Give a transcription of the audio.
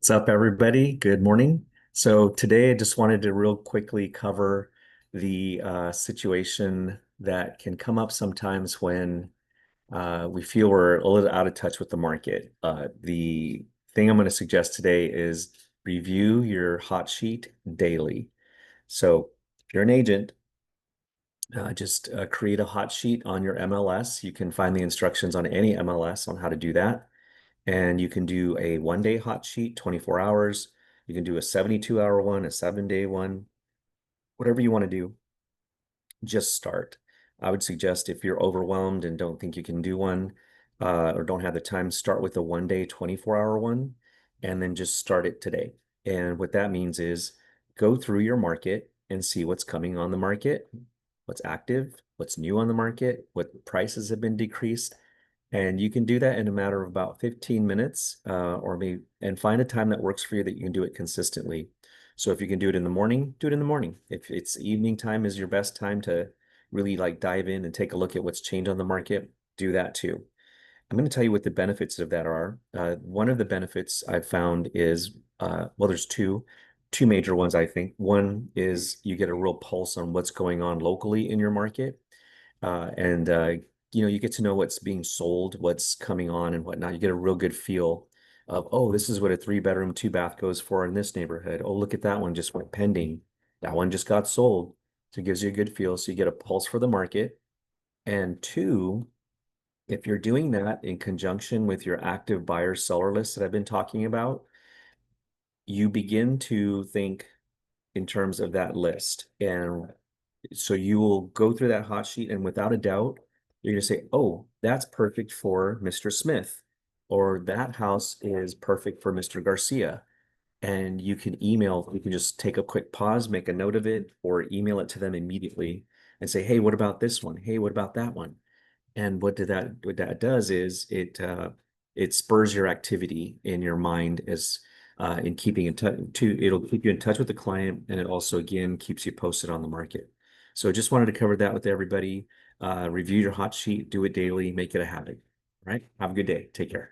What's up, everybody? Good morning. So today I just wanted to real quickly cover the situation that can come up sometimes when we feel we're a little out of touch with the market. The thing I'm going to suggest today is review your hot sheet daily. So if you're an agent, just create a hot sheet on your MLS. You can find the instructions on any MLS on how to do that. And you can do a 1 day hot sheet, 24 hours. You can do a 72-hour one, a 7 day one, whatever you want to do, just start. I would suggest if you're overwhelmed and don't think you can do one or don't have the time, start with a 1 day, 24-hour one, and then just start it today. And what that means is go through your market and see what's coming on the market, what's active, what's new on the market, what prices have been decreased, and you can do that in a matter of about 15 minutes, or maybe, and find a time that works for you that you can do it consistently. So if you can do it in the morning, do it in the morning. If it's evening time is your best time to really like dive in and take a look at what's changed on the market, do that too. I'm going to tell you what the benefits of that are. One of the benefits I've found is, well, there's two major ones, I think. One is you get a real pulse on what's going on locally in your market. And you get to know what's being sold, what's coming on and whatnot. You get a real good feel of, oh, this is what a 3 bedroom, 2 bath goes for in this neighborhood. Oh, look at that one just went pending. That one just got sold. So it gives you a good feel. So you get a pulse for the market. And two, if you're doing that in conjunction with your active buyer seller list that I've been talking about, you begin to think in terms of that list. And so you will go through that hot sheet and without a doubt, you're going to say, oh, that's perfect for Mr. Smith, or that house is perfect for Mr. Garcia. And you can just take a quick pause, make a note of it, or email it to them immediately and say, hey, what about this one? Hey, what about that one? And what that does is it spurs your activity in your mind as in keeping in touch it'll keep you in touch with the client, and it also again keeps you posted on the market. So I just wanted to cover that with everybody. Review your hot sheet, do it daily, make it a habit. All right. Have a good day. Take care.